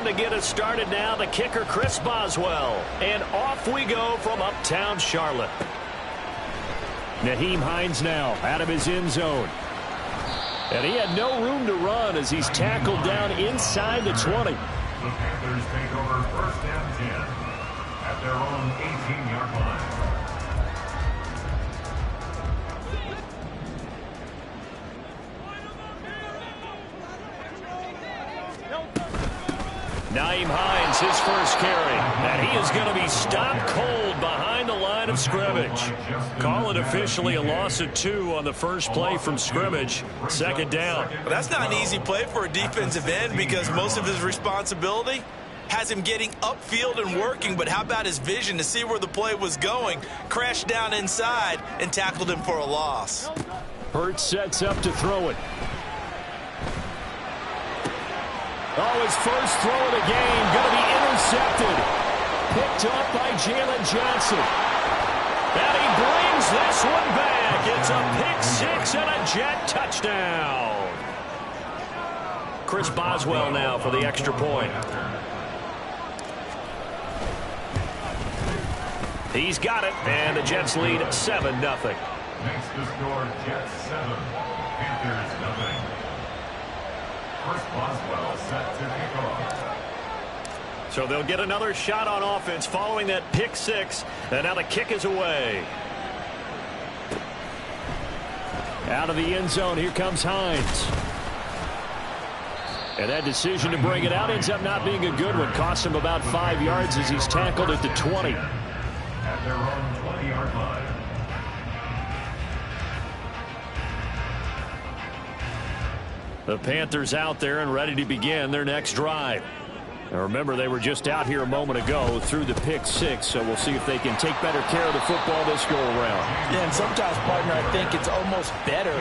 on to get us started now, the kicker, Chris Boswell. And off we go from uptown Charlotte. Nyheim Hines now out of his end zone. And he had no room to run as he's tackled down inside the 20. The Panthers take over first and 10 at their own 18-yard line. Nyheim Hines, his first carry. And he is going to be stopped cold behind the line of scrimmage. Call it officially a loss of 2 on the first play from scrimmage. Second down. Well, that's not an easy play for a defensive end because most of his responsibility has him getting upfield and working, but how about his vision to see where the play was going? Crashed down inside and tackled him for a loss. Hurts sets up to throw it. Oh, his first throw of the game going to be intercepted. Picked up by Jalen Johnson. And he brings this one back. It's a pick 6 and a Jet touchdown. Chris Boswell now for the extra point. He's got it, and the Jets lead 7-0. Makes the score Jets 7, Panthers 0. Chris Boswell set to kick off. So they'll get another shot on offense following that pick 6, and now the kick is away. Out of the end zone, here comes Hines. And that decision to bring it out ends up not being a good one. Cost him about 5 yards as he's tackled at the 20. At their own 20-yard line. The Panthers out there and ready to begin their next drive. Now remember, they were just out here a moment ago through the pick 6, so we'll see if they can take better care of the football this go-around. Yeah, and sometimes, partner, I think it's almost better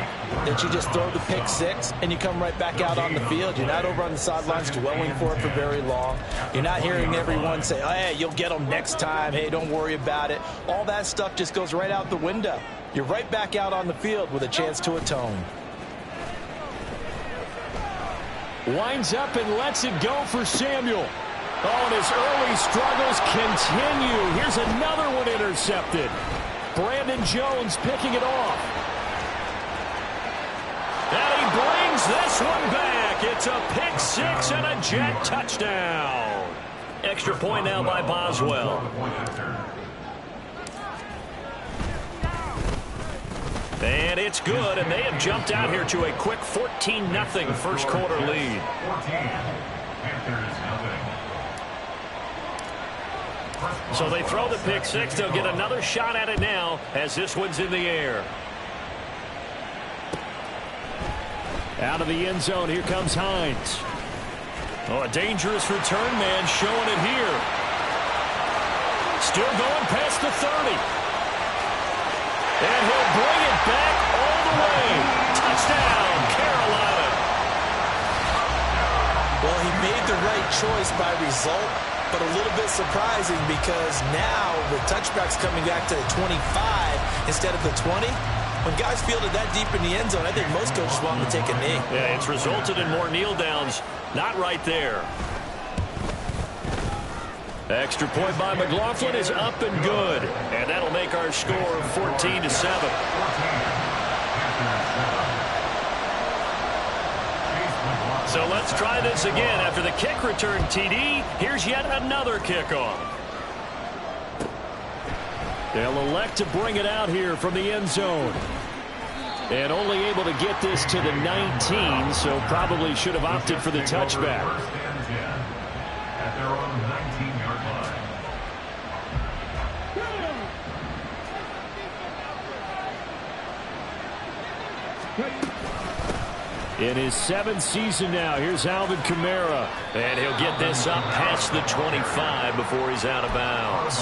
that you just throw the pick 6 and you come right back out on the field. You're not over on the sidelines dwelling for it for very long. You're not hearing everyone say, oh, hey, you'll get them next time. Hey, don't worry about it. All that stuff just goes right out the window. You're right back out on the field with a chance to atone. Winds up and lets it go for Samuel. Oh, and his early struggles continue. Here's another one intercepted. Brandon Jones picking it off. And he brings this one back. It's a pick 6 and a Jet touchdown. Extra point now by Boswell. And it's good, and they have jumped out here to a quick 14-0 first quarter lead. So they throw the pick 6. They'll get another shot at it now as this one's in the air. Out of the end zone, here comes Hines. Oh, a dangerous return man showing it here. Still going past the 30. And he'll bring it back all the way. Touchdown, Carolina. Well, he made the right choice by result, but a little bit surprising because now the touchback's coming back to the 25 instead of the 20. When guys fielded that deep in the end zone, I think most coaches want them to take a knee. Yeah, it's resulted in more kneel downs. Not right there. Extra point by McLaughlin is up and good. And that'll make our score 14-7. So let's try this again. After the kick return TD, here's yet another kickoff. They'll elect to bring it out here from the end zone. And only able to get this to the 19, so probably should have opted for the touchback. At their own 19-yard line. In his 7th season now, here's Alvin Kamara. And he'll get this up past the 25 before he's out of bounds.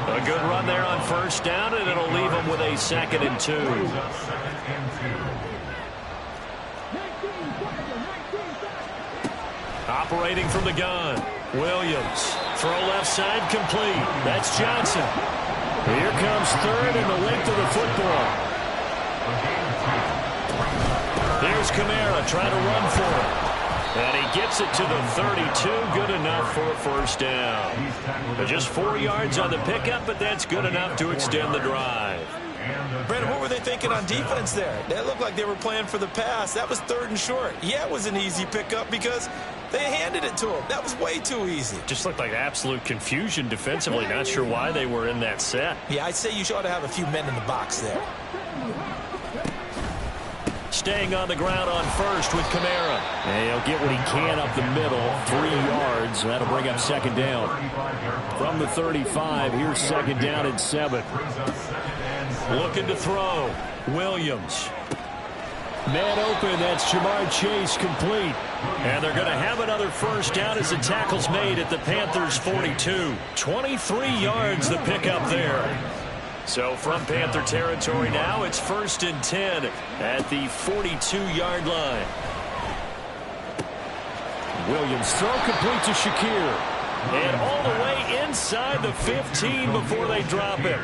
A good run there on first down, and it'll leave him with a 2nd and 2. Operating from the gun, Williams. Throw left side complete. That's Johnson. Here comes 3rd and the length of the football. Here's Kamara trying to run for it. And he gets it to the 32. Good enough for a first down. Just 4 yards on the pickup, but that's good enough to extend the drive. Brandon, what were they thinking on defense there? They looked like they were playing for the pass. That was 3rd and short. Yeah, it was an easy pickup because they handed it to him. That was way too easy. Just looked like absolute confusion defensively. Not sure why they were in that set. Yeah, I'd say you ought to have a few men in the box there. Staying on the ground on first with Kamara. And he'll get what he can up the middle. 3 yards. That'll bring up second down. From the 35, here's second down and 7. Looking to throw. Williams. Man open. That's Jamar Chase complete. And they're going to have another first down as the tackle's made at the Panthers' 42. 23 yards the pickup there. So from Panther territory now, it's 1st and 10 at the 42-yard line. Williams throw complete to Shakir. And all the way inside the 15 before they drop him.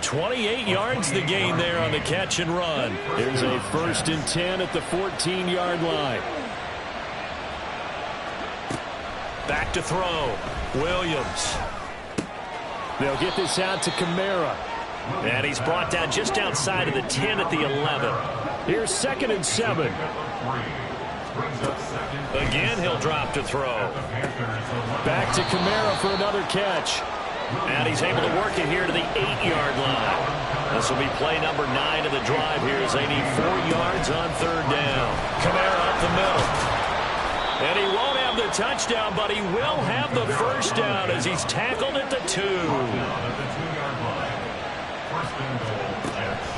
28 yards the gain there on the catch and run. There's a 1st and 10 at the 14-yard line. Back to throw. Williams. They'll get this out to Kamara. And he's brought down just outside of the 10 at the 11. Here's 2nd and 7. Again, he'll drop to throw. Back to Kamara for another catch. And he's able to work it here to the 8-yard line. This will be play number 9 of the drive here as they need 4 yards on 3rd down. Kamara up the middle. And he won't have the touchdown, but he will have the first down as he's tackled at the 2.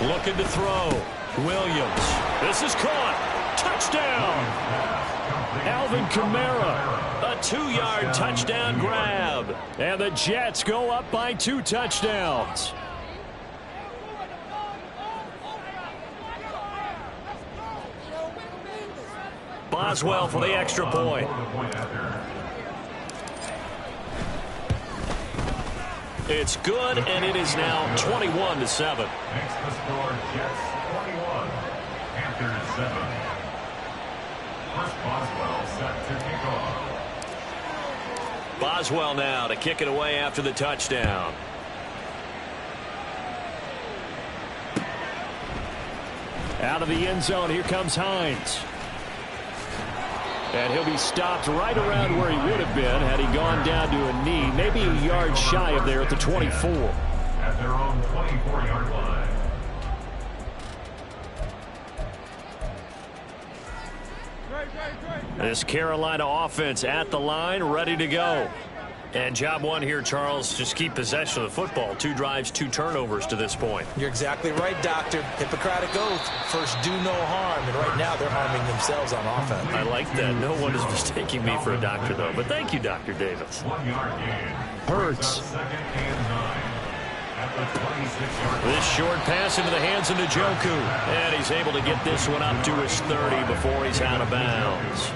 Looking to throw. Williams. This is caught. Touchdown. Alvin Kamara. A 2-yard touchdown grab. And the Jets go up by 2 touchdowns. Boswell for the extra point. It's good, and it is now 21-7. Makes the score Jets 21, Panthers 7. First Boswell set to kick off. Boswell now to kick it away after the touchdown. Out of the end zone, here comes Hines. And he'll be stopped right around where he would have been had he gone down to a knee, maybe a yard shy of there at the 24. At their own 24-yard line. This Carolina offense at the line, ready to go. And job one here, Charles, just keep possession of the football. 2 drives, 2 turnovers to this point. You're exactly right, Doctor. Hippocratic oath. First, do no harm. And right now, they're harming themselves on offense. I like that. No one is mistaking me for a doctor, though. But thank you, Dr. Davis. 1-yard gain. Hurts. 2nd and 9. At the 26-yard line. This short pass into the hands of Njoku. And he's able to get this one up to his 30 before he's out of bounds.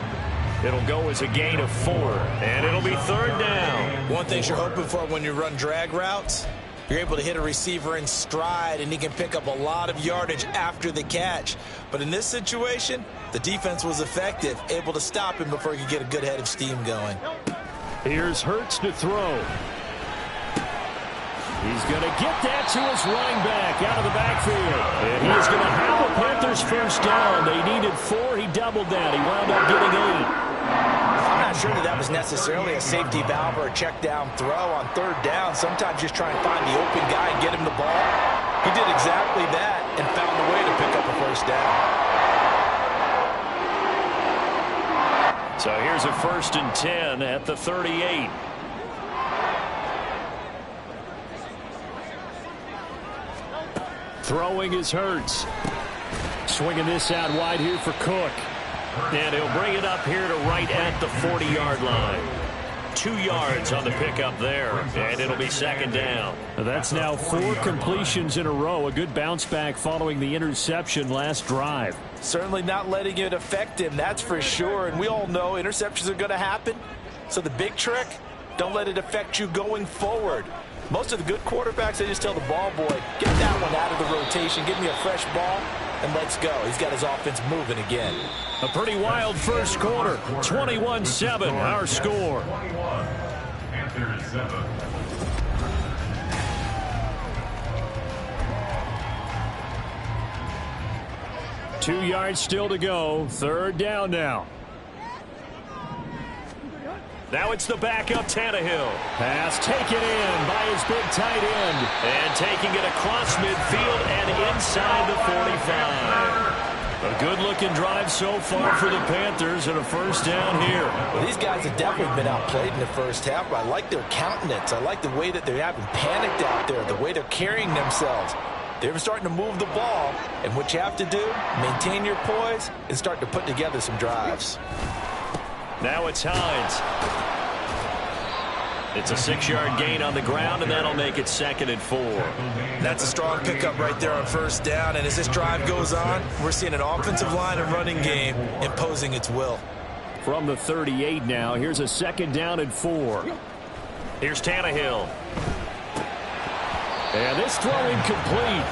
It'll go as a gain of 4, and it'll be 3rd down. One thing you're hoping for when you run drag routes, you're able to hit a receiver in stride, and he can pick up a lot of yardage after the catch. But in this situation, the defense was effective, able to stop him before he could get a good head of steam going. Here's Hurts to throw. He's going to get that to his running back out of the backfield. And he's going to have a Panthers first down. They needed 4. He doubled that. He wound up getting 8. I'm not sure that was necessarily a safety valve or a check down throw on 3rd down. Sometimes just try and find the open guy and get him the ball. He did exactly that and found a way to pick up a first down. So here's a 1st and 10 at the 38. Throwing is Hurts. Swinging this out wide here for Cook. And he'll bring it up here to right at the 40-yard line. 2 yards on the pickup there, and it'll be 2nd down. That's now 4 completions in a row. A good bounce back following the interception last drive. Certainly not letting it affect him, that's for sure. And we all know interceptions are going to happen. So the big trick, don't let it affect you going forward. Most of the good quarterbacks, they just tell the ball boy, get that one out of the rotation, give me a fresh ball, and let's go. He's got his offense moving again. A pretty wild first quarter. 21-7, our score. 21. Panthers 7. Two yards still to go. Third down now. Now it's the backup, Tannehill. Pass taken in by his big tight end. And taking it across midfield and inside the 45. A good-looking drive so far for the Panthers and a first down here. Well, these guys have definitely been outplayed in the first half, but I like their countenance. I like the way that they're having panicked out there, the way they're carrying themselves. They're starting to move the ball, and what you have to do, maintain your poise and start to put together some drives. Now it's Hines. It's a 6-yard gain on the ground, and that'll make it 2nd and 4. That's a strong pickup right there on first down, and as this drive goes on, we're seeing an offensive line and running game imposing its will. From the 38 now, here's a 2nd down and 4. Here's Tannehill. And this throw incomplete.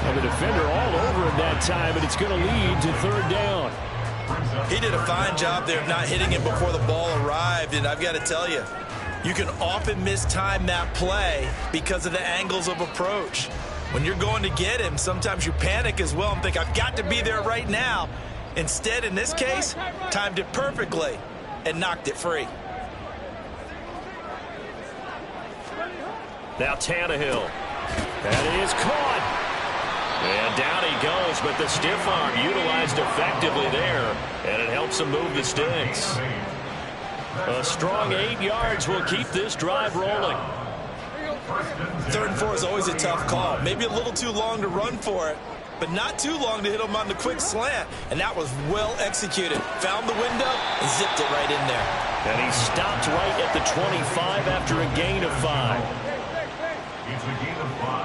And the defender all over him that time, and it's going to lead to 3rd down. He did a fine job there of not hitting him before the ball arrived, and I've got to tell you, you can often mistime that play because of the angles of approach. When you're going to get him, sometimes you panic as well and think, I've got to be there right now. Instead, in this case, timed it perfectly and knocked it free. Now Tannehill. That is caught. And down he goes, but the stiff arm utilized effectively there, and it helps him move the sticks. A strong 8 yards will keep this drive rolling. 3rd and 4 is always a tough call. Maybe a little too long to run for it, but not too long to hit him on the quick slant. And that was well executed. Found the window and zipped it right in there. And he stopped right at the 25 after a gain of 5. It's a gain of 5.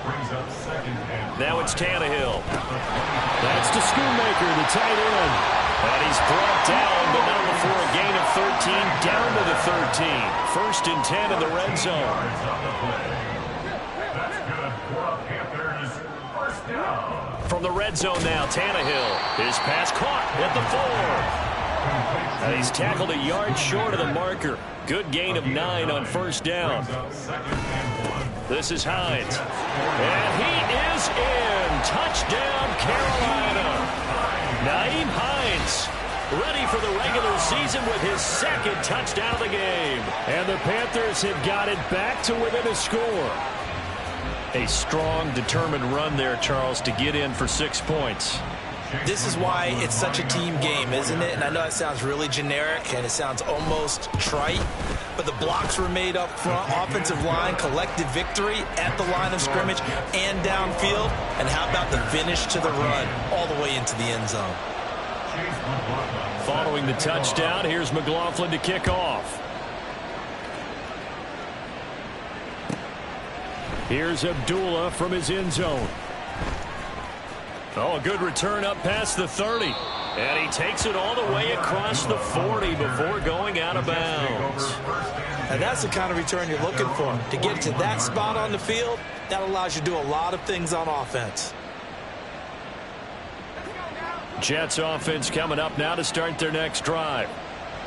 Brings up 2nd and 5. Now it's Tannehill. That's to Schoonmaker, the tight end. And he's brought down, but not before a gain of 13, down to the 13. 1st and 10 in the red zone. That's good for the Panthers. First down. From the red zone now, Tannehill. His pass caught at the 4. And he's tackled a yard short of the marker. Good gain of 9 on 1st down. This is Hines. And he is in. Touchdown, Carolina. Nyheim Hines ready for the regular season with his 2nd touchdown of the game. And the Panthers have got it back to within a score. A strong, determined run there, Charles, to get in for 6 points. This is why it's such a team game, isn't it? And I know it sounds really generic and it sounds almost trite, but the blocks were made up front, offensive line, collective victory at the line of scrimmage and downfield. And how about the finish to the run all the way into the end zone? Following the touchdown, here's McLaughlin to kick off. Here's Abdullah from his end zone. Oh, a good return up past the 30. And he takes it all the way across the 40 before going out of bounds. And that's the kind of return you're looking for. To get to that spot on the field, that allows you to do a lot of things on offense. Jets offense coming up now to start their next drive.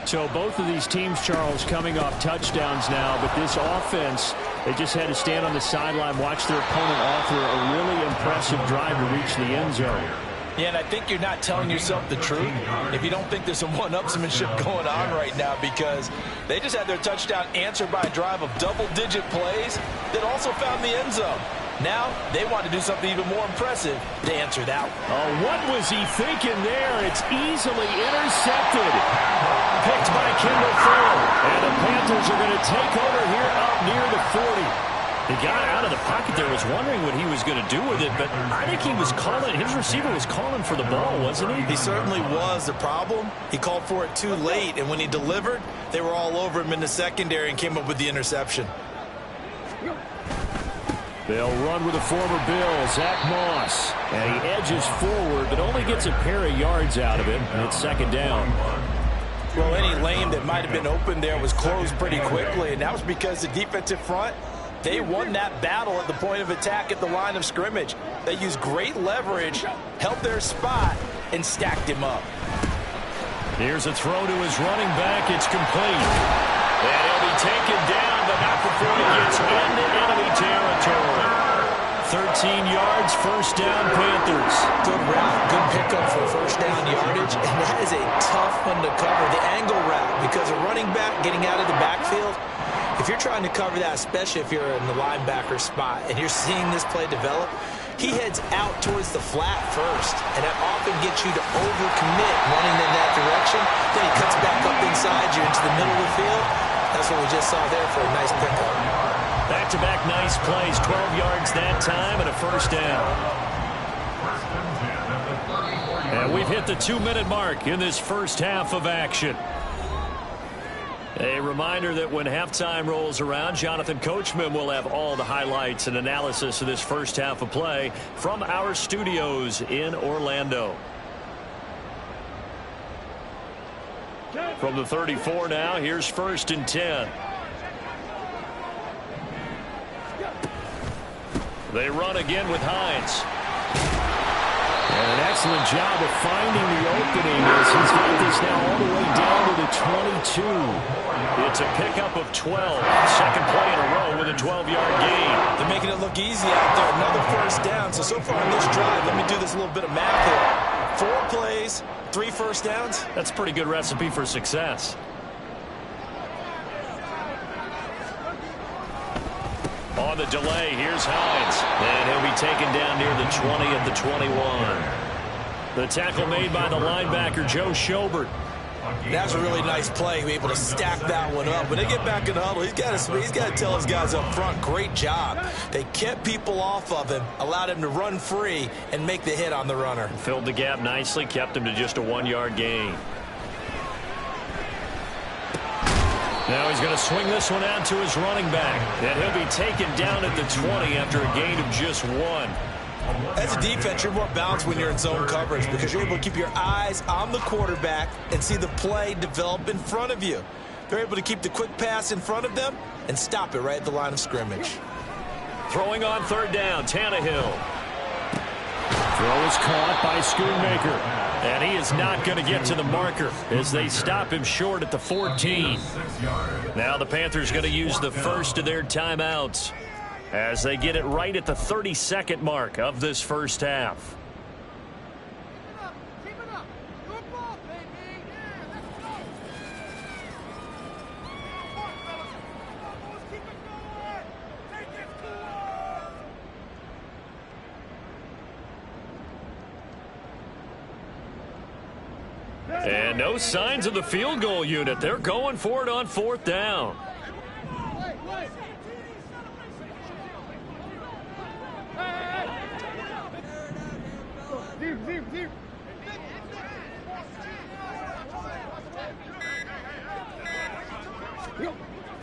So both of these teams, Charles, coming off touchdowns now, but this offense, they just had to stand on the sideline, watch their opponent offer a really impressive drive to reach the end zone. Yeah, and I think you're not telling yourself the truth if you don't think there's some one-upsmanship going on right now, because they just had their touchdown answered by a drive of double-digit plays that also found the end zone. Now they want to do something even more impressive to answer that one. Oh, what was he thinking there? It's easily intercepted. Picked by Kendall Fuller. And the Panthers are going to take over here up near the 40. He got out of the pocket there, was wondering what he was going to do with it, but I think he was calling, his receiver was calling for the ball, wasn't he? He certainly was. The problem, he called for it too late, and when he delivered, they were all over him in the secondary and came up with the interception. They'll run with the former Bill, Zach Moss. And he edges forward, but only gets a pair of yards out of it, and it's 2nd down. Well, any lane that might have been open there was closed pretty quickly, and that was because the defensive front, they won that battle at the point of attack at the line of scrimmage. They used great leverage, held their spot, and stacked him up. Here's a throw to his running back. It's complete. And he'll be taken down, but not before he gets into enemy territory. 13 yards, first down, Panthers. Good route, good pickup for first down yardage, and that is a tough one to cover. The angle route, because a running back getting out of the backfield, if you're trying to cover that, especially if you're in the linebacker spot, and you're seeing this play develop, he heads out towards the flat first, and that often gets you to overcommit running in that direction. Then he cuts back up inside you into the middle of the field. That's what we just saw there for a nice pickup. Back-to-back nice plays, 12 yards that time and a first down. And we've hit the 2-minute mark in this first half of action. A reminder that when halftime rolls around, Jonathan Coachman will have all the highlights and analysis of this first half of play from our studios in Orlando. From the 34 now, here's 1st and 10. They run again with Hines. And an excellent job of finding the opening as he's got this now all the way down to the 22. It's a pickup of 12. Second play in a row with a 12-yard gain. They're making it look easy out there. Another first down. So far in this drive, let me do this little bit of math here. 4 plays, 3 first downs. That's a pretty good recipe for success. On the delay, here's Hines. And he'll be taken down near the 20 at the 21. The tackle made by the linebacker, Joe Schobert. That's a really nice play, be able to stack that one up. When they get back in the huddle, he's got to tell his guys up front, great job. They kept people off of him, allowed him to run free, and make the hit on the runner. Filled the gap nicely, kept him to just a 1-yard gain. Now he's going to swing this one out to his running back. And he'll be taken down at the 20 after a gain of just 1. As a defense, you're more balanced when you're in zone coverage because you're able to keep your eyes on the quarterback and see the play develop in front of you. They're able to keep the quick pass in front of them and stop it right at the line of scrimmage. Throwing on 3rd down, Tannehill. Throw is caught by Schoonmaker. And he is not going to get to the marker as they stop him short at the 14. Now the Panthers going to use the first of their timeouts as they get it right at the 32nd mark of this first half. And no signs of the field goal unit. They're going for it on 4th down.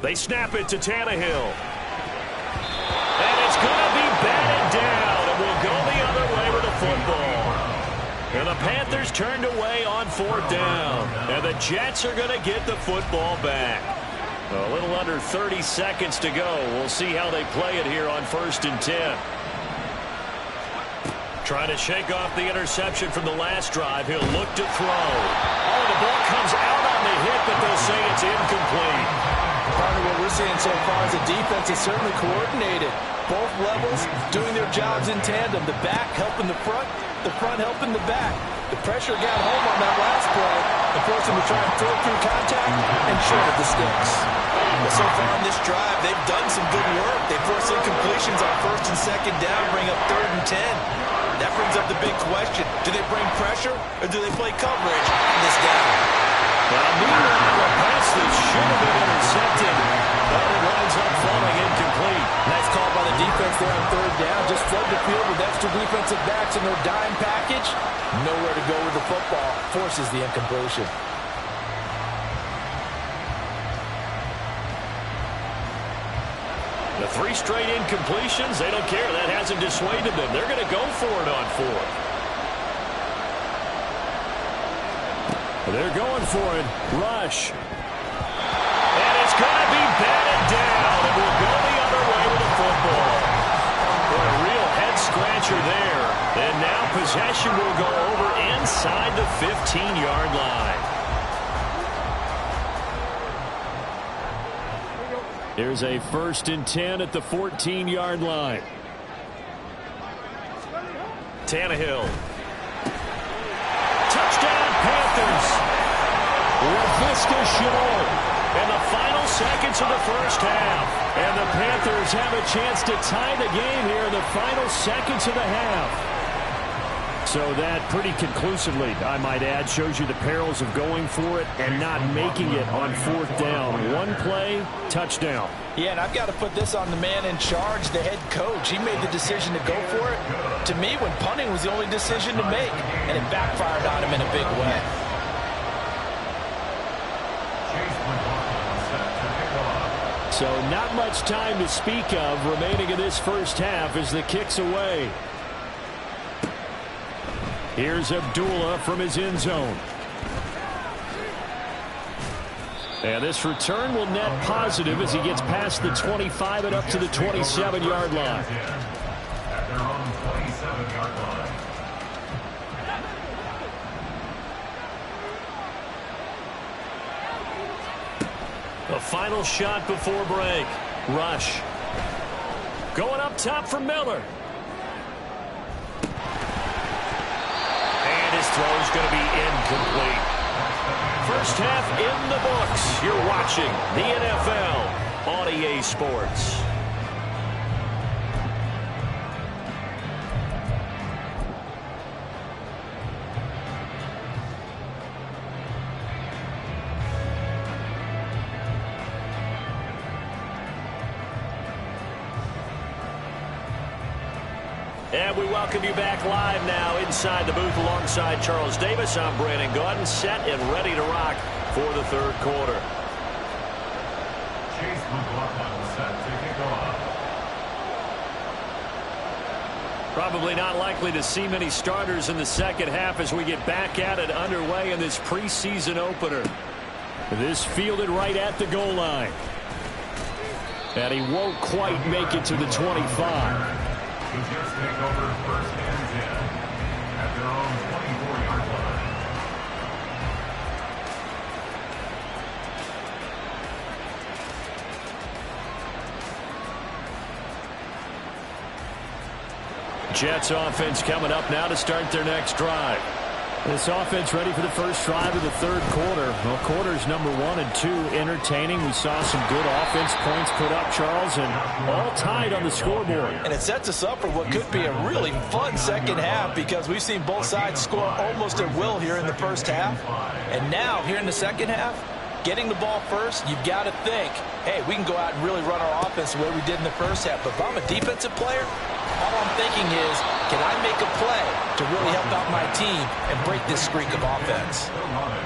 They snap it to Tannehill. And it's going to be batted down. And we'll go the other way with the football. And the Panthers turned away on 4th down. And the Jets are going to get the football back. A little under 30 seconds to go. We'll see how they play it here on 1st and 10. Trying to shake off the interception from the last drive. He'll look to throw. Oh, the ball comes out on the hit, but they'll say it's incomplete. Part of what we're seeing so far is the defense is certainly coordinated. Both levels doing their jobs in tandem. The back helping the front helping the back. The pressure got home on that last play and forced him to try and throw through contact and short of the sticks. Well, so far on this drive, they've done some good work. They forced incompletions on 1st and 2nd down, bring up 3rd and 10. That brings up the big question. Do they bring pressure or do they play coverage on this down? Well, meanwhile, a pass that should have been intercepted, but it winds up falling incomplete. Nice call by the defense there on 3rd down. Just flood the field with extra defensive backs in their dime package. Nowhere to go with the football. Forces the incompletion. The 3 straight incompletions, they don't care. That hasn't dissuaded them. They're going to go for it on 4th. They're going for it. Rush. And it's going to be batted down. And we'll go the other way with the football. What a real head-scratcher there possession will go over inside the 15-yard line. Here's a 1st and 10 at the 14-yard line. Tannehill. Touchdown, Panthers. LaVista Chenault. In the final seconds of the first half. And the Panthers have a chance to tie the game here in the final seconds of the half. So that pretty conclusively, I might add, shows you the perils of going for it and not making it on 4th down. One play, touchdown. Yeah, and I've got to put this on the man in charge, the head coach. He made the decision to go for it. To me, when punting was the only decision to make, and it backfired on him in a big way. So not much time to speak of remaining in this first half as the kick's away. Here's Abdullah from his end zone. And this return will net positive as he gets past the 25 and up to the 27-yard line. At their own 27-yard line. The final shot before break. Rush. Going up top for Miller. And his throw's going to be incomplete. First half in the books. You're watching the NFL on EA Sports. And we welcome you back live now inside the booth alongside Charles Davis. I'm Brandon Gaudin, set and ready to rock for the third quarter. Chase McLaughlin set to kick off. Probably not likely to see many starters in the second half as we get back at it underway in this preseason opener. This fielded right at the goal line. And he won't quite make it to the 25. The Jets take over 1st and 10 at their own 24-yard line. Jets offense coming up now to start their next drive. This offense ready for the first drive of the third quarter. Well, quarters number 1 and 2 entertaining. We saw some good offense points put up, Charles, and all tied on the scoreboard. And it sets us up for what could be a really fun second half because we've seen both sides score almost at will here in the first half. And now, here in the second half, getting the ball first, you've got to think, hey, we can go out and really run our offense the way we did in the first half. But if I'm a defensive player, all I'm thinking is, can I make a play to really help out my team and break this streak of offense?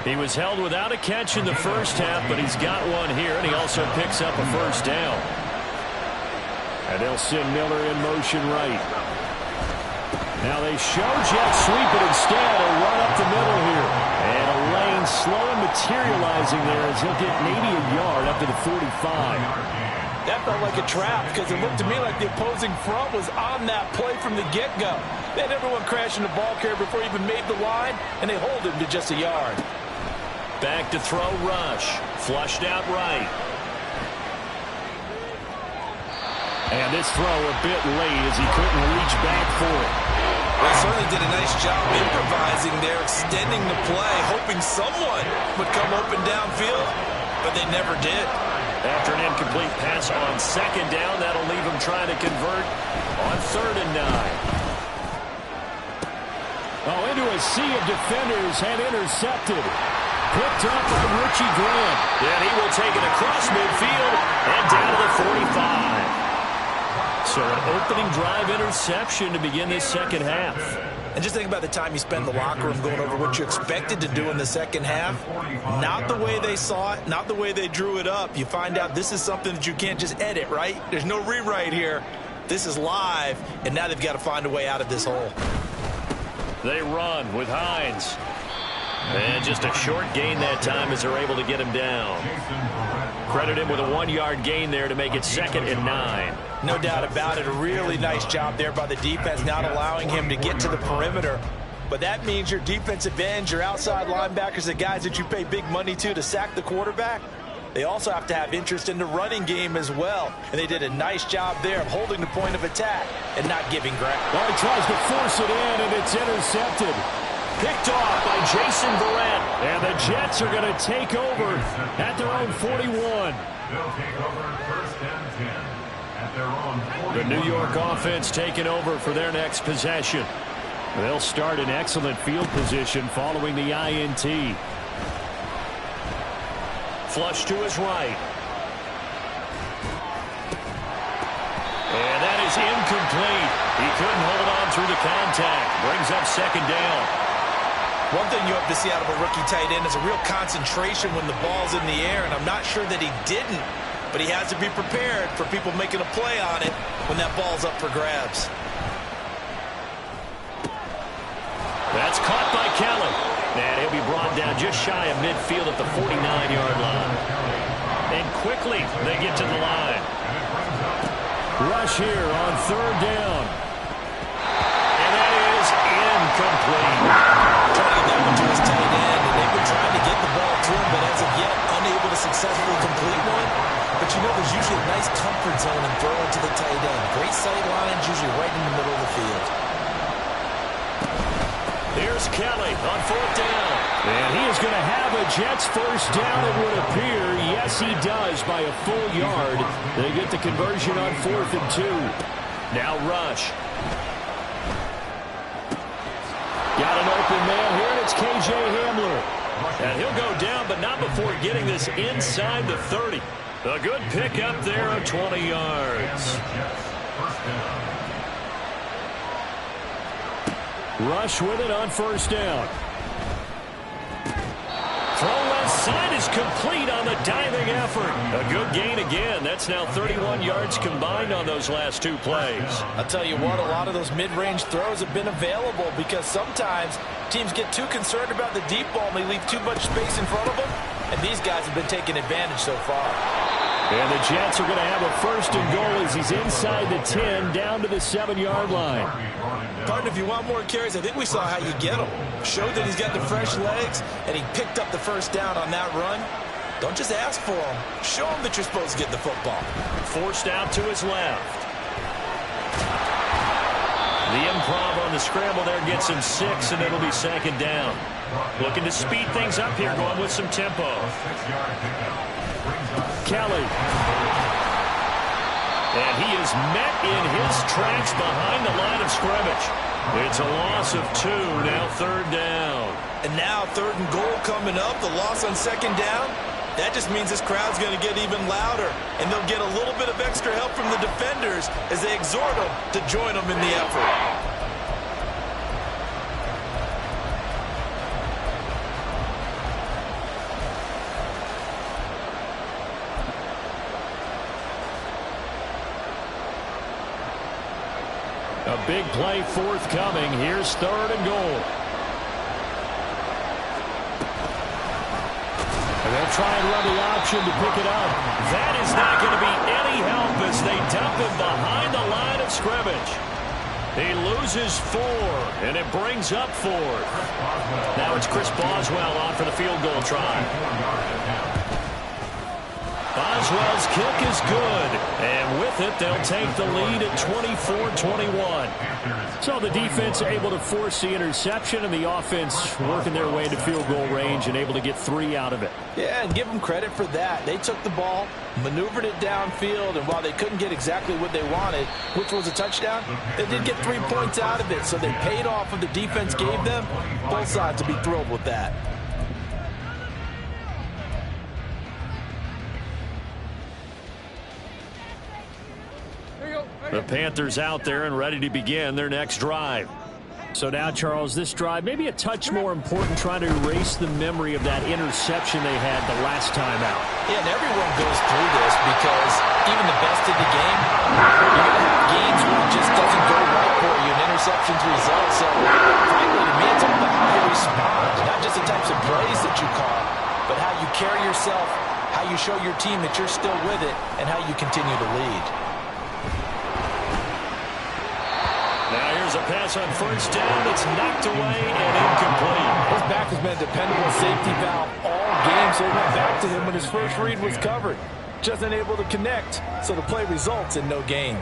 He was held without a catch in the first half, but he's got one here, and he also picks up a first down. And they'll send Miller in motion right. Now they show jet sweep, but instead a run up the middle here. And a lane slow and materializing there as he'll get maybe a yard up to the 45. That felt like a trap because it looked to me like the opposing front was on that play from the get-go. They had everyone crashing the ball carrier before he even made the line, and they hold him to just a yard. Back to throw, Rush. Flushed out right. And this throw a bit late as he couldn't reach back for it. They certainly did a nice job improvising there, extending the play, hoping someone would come open downfield, but they never did. After an incomplete pass on second down, that'll leave him trying to convert on 3rd and 9. Oh, into a sea of defenders and intercepted. Picked up by Richie Grant. And he will take it across midfield and down to the 45. So an opening drive interception to begin this second half. And just think about the time you spend in the locker room going over what you expected to do in the second half. Not the way they saw it, not the way they drew it up. You find out this is something that you can't just edit, right? There's no rewrite here. This is live, and now they've got to find a way out of this hole. They run with Hines. And just a short gain that time as they're able to get him down. Credit him with a 1-yard gain there to make it 2nd and 9. No doubt about it. A really nice job there by the defense, not allowing him to get to the perimeter. But that means your defensive ends, your outside linebackers, the guys that you pay big money to sack the quarterback, they also have to have interest in the running game as well. And they did a nice job there of holding the point of attack and not giving ground. Well, he tries to force it in, and it's intercepted. Picked off by Jason Verrett. And the Jets are going to take over at their own 41. They'll take over 1st and 10 at their own 41. The New York offense taking over for their next possession. They'll start in excellent field position following the INT. Flush to his right. And that is incomplete. He couldn't hold on through the contact. Brings up 2nd down. One thing you have to see out of a rookie tight end is a real concentration when the ball's in the air, and I'm not sure that he didn't, but he has to be prepared for people making a play on it when that ball's up for grabs. That's caught by Kelly. And he'll be brought down just shy of midfield at the 49-yard line. And quickly they get to the line. Rush here on 3rd down. And that is incomplete. Trying to get that one to his tight end, and they've been trying to get the ball to him, but as of yet, unable to successfully complete one. But you know, there's usually a nice comfort zone in throwing to the tight end. Great sight lines, usually right in the middle of the field. Here's Kelly on 4th down. And he is going to have a Jets 1st down, it would appear. Yes, he does by a full yard. They get the conversion on 4th and 2. Now Rush. Got an open man here, and it's K.J. Hamler. And he'll go down, but not before getting this inside the 30. A good pick up there of 20 yards. Rush with it on 1st down. Throw left side is complete on the diving effort. A good gain again. That's now 31 yards combined on those last 2 plays. I'll tell you what, a lot of those mid-range throws have been available because sometimes teams get too concerned about the deep ball and they leave too much space in front of them. And these guys have been taking advantage so far. And the Jets are going to have a 1st and goal as he's inside the 10 down to the 7-yard line. Partner, if you want more carries, I think we saw how you get him. Showed that he's got the fresh legs, and he picked up the 1st down on that run. Don't just ask for him. Show him that you're supposed to get the football. Forced out to his left. The improv on the scramble there gets him 6, and it'll be 2nd down. Looking to speed things up here, going with some tempo. Kelly. And he is met in his tracks behind the line of scrimmage. It's a loss of 2, now 3rd down. And now 3rd and goal coming up, the loss on 2nd down. That just means this crowd's going to get even louder, and they'll get a little bit of extra help from the defenders as they exhort them to join them in the effort. A big play forthcoming. Here's 3rd and goal. And they'll try and run the option to pick it up. That is not going to be any help as they dump him behind the line of scrimmage. He loses 4, and it brings up 4th. Now it's Chris Boswell on for the field goal try. Boswell's kick is good, and with it, they'll take the lead at 24-21. So the defense able to force the interception, and the offense working their way to field goal range and able to get 3 out of it. Yeah, and give them credit for that. They took the ball, maneuvered it downfield, and while they couldn't get exactly what they wanted, which was a touchdown, they did get 3 points out of it, so they paid off what the defense gave them. Both sides will be thrilled with that. The Panthers out there and ready to begin their next drive. So now, Charles, this drive maybe a touch more important, trying to erase the memory of that interception they had the last time out. Yeah, and everyone goes through this because even the best in the game, you're going to have games where it just doesn't go right for you, and interceptions result. So, frankly, to me, it's all about how you respond, not just the types of plays that you call, but how you carry yourself, how you show your team that you're still with it, and how you continue to lead. Now here's a pass on first down. It's knocked away and incomplete. His back has been a dependable safety valve all game, so he went back to him when his first read was covered. Just unable to connect, so the play results in no gain.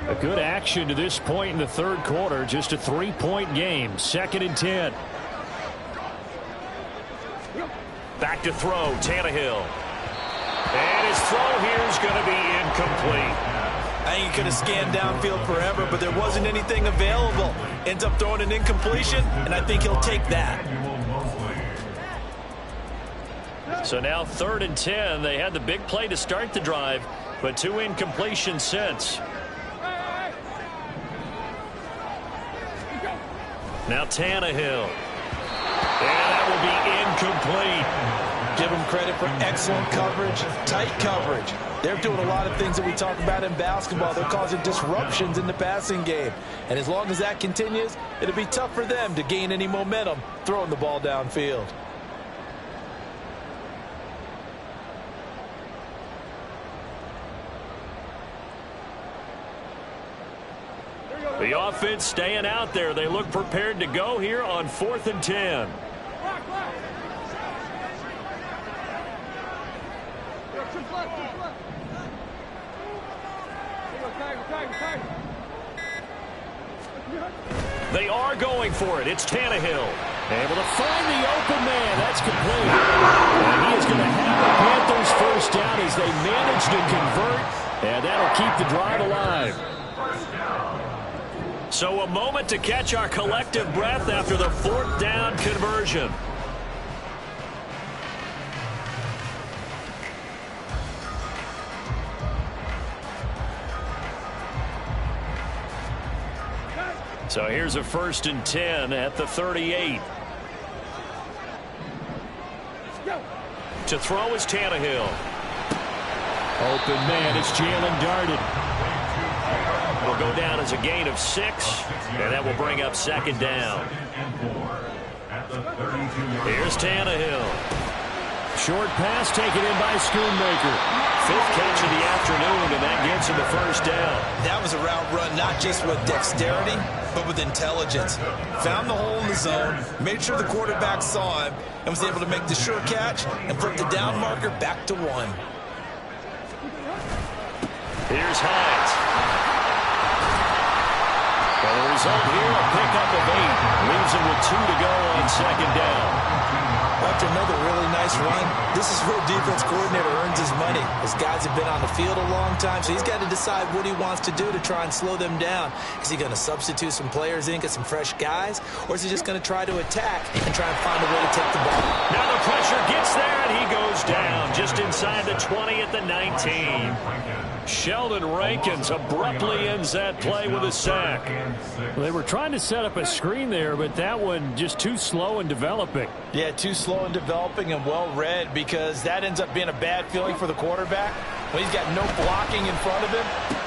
A good action to this point in the third quarter. Just a 3-point game. 2nd and 10. Back to throw. Tannehill. And his throw here is going to be incomplete. I think he could have scanned downfield forever, but there wasn't anything available. Ends up throwing an incompletion, and I think he'll take that. So now 3rd and 10. They had the big play to start the drive, but 2 incompletions since. Now Tannehill. And that will be incomplete. Give them credit for excellent coverage, tight coverage. They're doing a lot of things that we talk about in basketball. They're causing disruptions in the passing game. And as long as that continues, it'll be tough for them to gain any momentum throwing the ball downfield. The offense staying out there. They look prepared to go here on 4th and 10. They are going for it. It's Tannehill. Able to find the open man. That's complete. And he is going to have the Panthers first down as they manage to convert. And that'll keep the drive alive. So a moment to catch our collective breath after the 4th down conversion. So here's a 1st and 10 at the 38. To throw is Tannehill. Open man, it's Jalen Darden. Will go down as a gain of 6, and that will bring up 2nd down. Here's Tannehill. Short pass taken in by Schoonmaker. 5th catch of the afternoon, and that gets him the first down. That was a route run not just with dexterity, but with intelligence. Found the hole in the zone, made sure the quarterback saw him, and was able to make the sure catch and flip the down marker back to 1. Here's Hines. Well, the result here, a pickup of 8. Leaves him with 2 to go on 2nd down. After another really nice run, this is where defense coordinator earns his money. His guys have been on the field a long time, so he's got to decide what he wants to do to try and slow them down. Is he going to substitute some players in, get some fresh guys, or is he just going to try to attack and try and find a way to take the ball? Now the pressure gets there, and he goes down just inside the 20 at the 19. Sheldon Rankins abruptly ends that play with a sack. Well, they were trying to set up a screen there, but that one just too slow in developing. Yeah, too slow in developing and well read, because that ends up being a bad feeling for the quarterback. When he's got no blocking in front of him,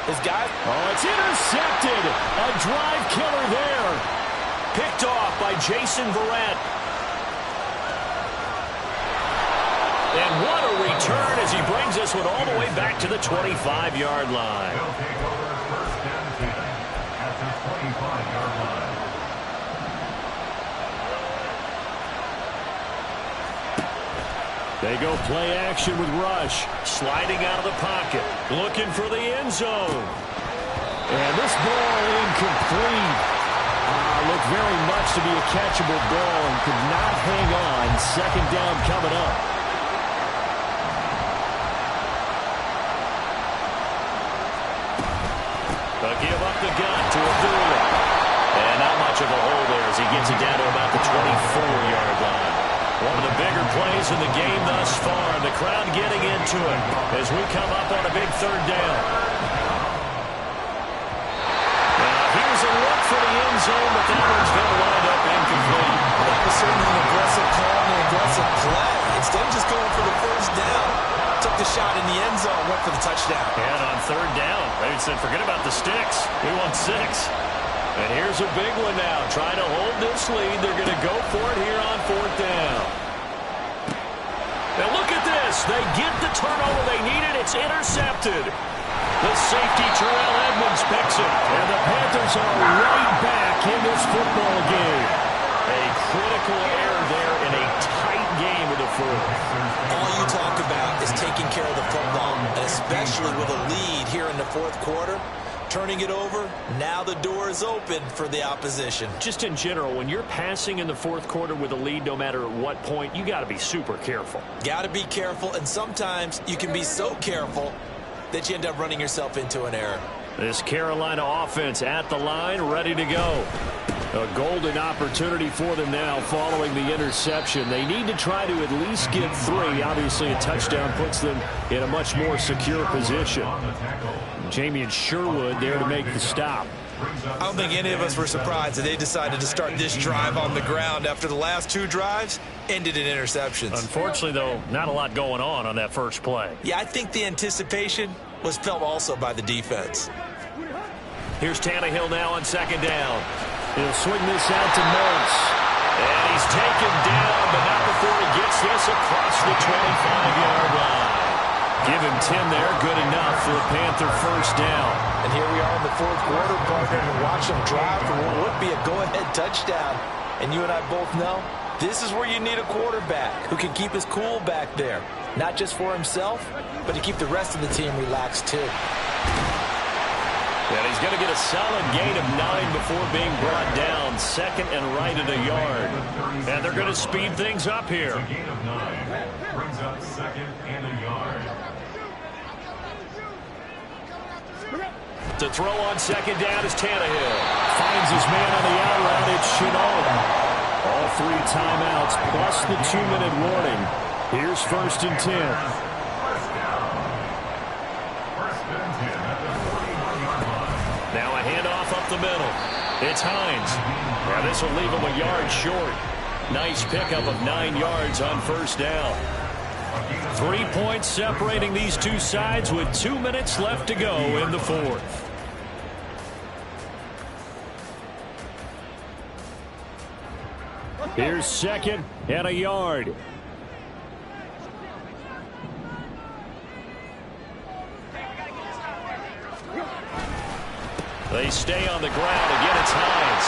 his guy... Oh, it's intercepted. A drive killer there. Picked off by Jason Verrett. And what a return as he brings this one all the way back to the 25-yard line. They'll take over 1st and 10 at the 25-yard line. They go play action with Rush. Sliding out of the pocket. Looking for the end zone. And this ball incomplete. Looked very much to be a catchable ball and could not hang on. 2nd down coming up. They'll give up the gun to Abdullah. And not much of a hole there as he gets it down to about the 24-yard line. One of the bigger plays in the game thus far. The crowd getting into it as we come up on a big third down. Here's a look for the end zone, but that one's going to wind up incomplete. That was certainly an aggressive call and an aggressive play. Instead of just going for the first down, took the shot in the end zone, went for the touchdown. And on third down, they said, forget about the sticks. We want 6. And here's a big one now. Trying to hold this lead. They're going to go for it here on 4th down. Now look at this. They get the turnover they needed. It's intercepted. The safety, Terrell Edmonds, picks it. And the Panthers are right back in this football game. A critical error there in a tight game of the fourth. All you talk about is taking care of the football, and especially with a lead here in the fourth quarter. Turning it over, now the door is open for the opposition. Just in general, when you're passing in the fourth quarter with a lead, no matter at what point, you got to be super careful. Got to be careful, and sometimes you can be so careful that you end up running yourself into an error. This Carolina offense at the line, ready to go. A golden opportunity for them now following the interception. They need to try to at least get 3. Obviously, a touchdown puts them in a much more secure position. Jamie Sherwood there to make the stop. I don't think any of us were surprised that they decided to start this drive on the ground after the last 2 drives ended in interceptions. Unfortunately, though, not a lot going on that first play. Yeah, I think the anticipation was felt also by the defense. Here's Tannehill now on 2nd down. He'll swing this out to Morris. And he's taken down, but not before he gets this across the 25-yard line. Give him 10 there, good enough for a Panther first down. And here we are in the fourth quarter, partner, and watch them drive for what would be a go-ahead touchdown. And you and I both know this is where you need a quarterback who can keep his cool back there. Not just for himself, but to keep the rest of the team relaxed too. And he's going to get a solid gain of 9 before being brought down. 2nd and right at a yard. And they're going to speed things up here. A gain of 9 brings up 2nd and a yard. To throw on 2nd down is Tannehill. Finds his man on the out route. It's Chenal. All 3 timeouts plus the 2-minute warning. Here's 1st and 10. Now a handoff up the middle. It's Hines. Now this will leave him a yard short. Nice pickup of 9 yards on 1st down. 3 points separating these two sides with 2 minutes left to go in the fourth. Here's 2nd and a yard. They stay on the ground. Again, it's Hines.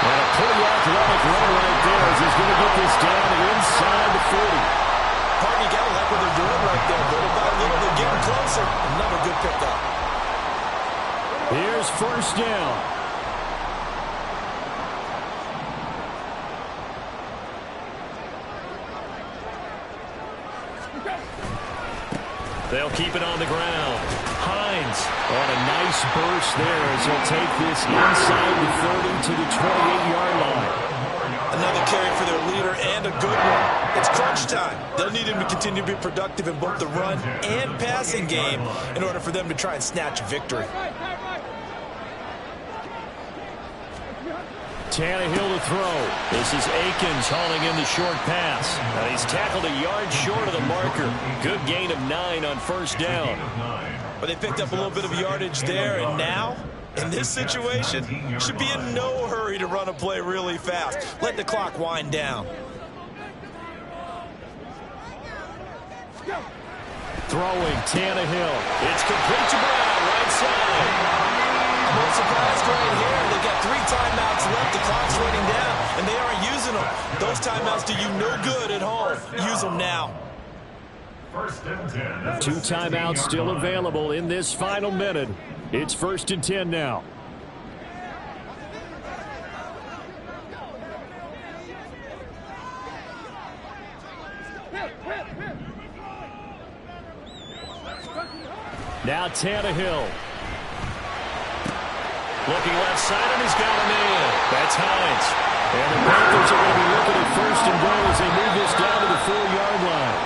And a pretty athletic run right there as he's going to get this down inside the 40. Partner, you got to like what they're doing right there. Little by little, they're getting closer. Another good pickup. Here's 1st down. They'll keep it on the ground. Hines on a nice burst there as he'll take this inside the 30 to the 28-yard line. Another carry for their leader and a good one. It's crunch time. They'll need him to continue to be productive in both the run and passing game in order for them to try and snatch a victory. Tannehill to throw. This is Akins hauling in the short pass. And he's tackled a yard short of the marker. Good gain of 9 on 1st down. But they picked up a little bit of yardage there, and now, in this situation, should be in no hurry to run a play really fast. Let the clock wind down. Throwing Tannehill. It's complete to Brown, right side. I'm not surprised right here. They've got 3 timeouts left. The clock's running down, and they aren't using them. Those timeouts do you no good at home. Use them now. 2 timeouts still available in this final minute. It's 1st and 10 now. Now Tannehill. Looking left side, and he's got a man. That's Hines. And the Panthers are going to be looking at first and goal as they move this down to the 4-yard line.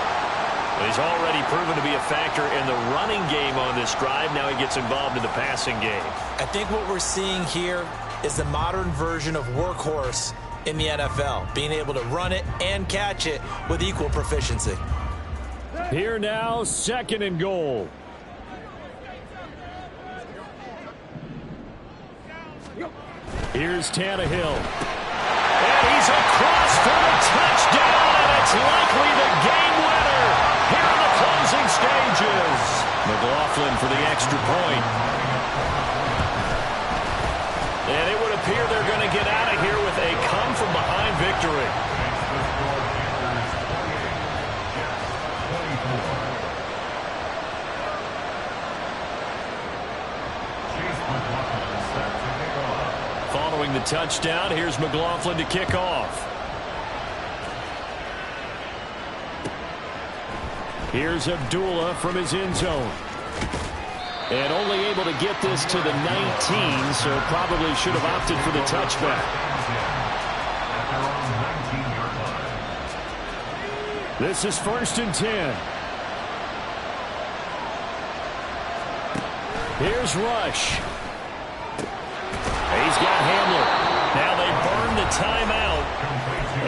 He's already proven to be a factor in the running game on this drive. Now he gets involved in the passing game. I think what we're seeing here is the modern version of workhorse in the NFL, being able to run it and catch it with equal proficiency. Here now, 2nd and goal. Here's Tannehill. And he's across for the touchdown, and it's likely the game winner here in the closing stages. McLaughlin for the extra point. And it would appear they're going to get out of here with a come-from-behind victory. Following the touchdown, here's McLaughlin to kick off. Here's Abdullah from his end zone. And only able to get this to the 19, so probably should have opted for the touchback. This is 1st and 10. Here's Rush. He's got Hamler. Now they burn the timeout,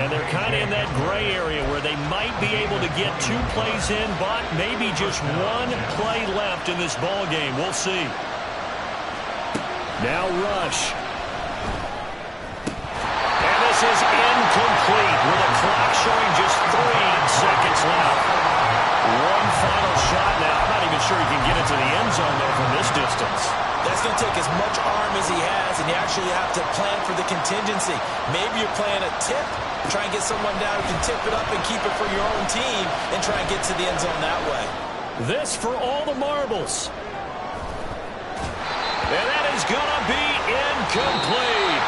and they're kind of in that gray area where they might be able to get 2 plays in, but maybe just 1 play left in this ball game. We'll see. Now Rush. And this is incomplete with a clock showing just 3 seconds left. One final shot now. I'm not even sure he can get into the end zone there from this distance. That's going to take as much arm as he has, and you actually have to plan for the contingency. Maybe you're playing a tip, try and get someone down who can tip it up and keep it for your own team and try and get to the end zone that way. This for all the marbles. And that is going to be incomplete.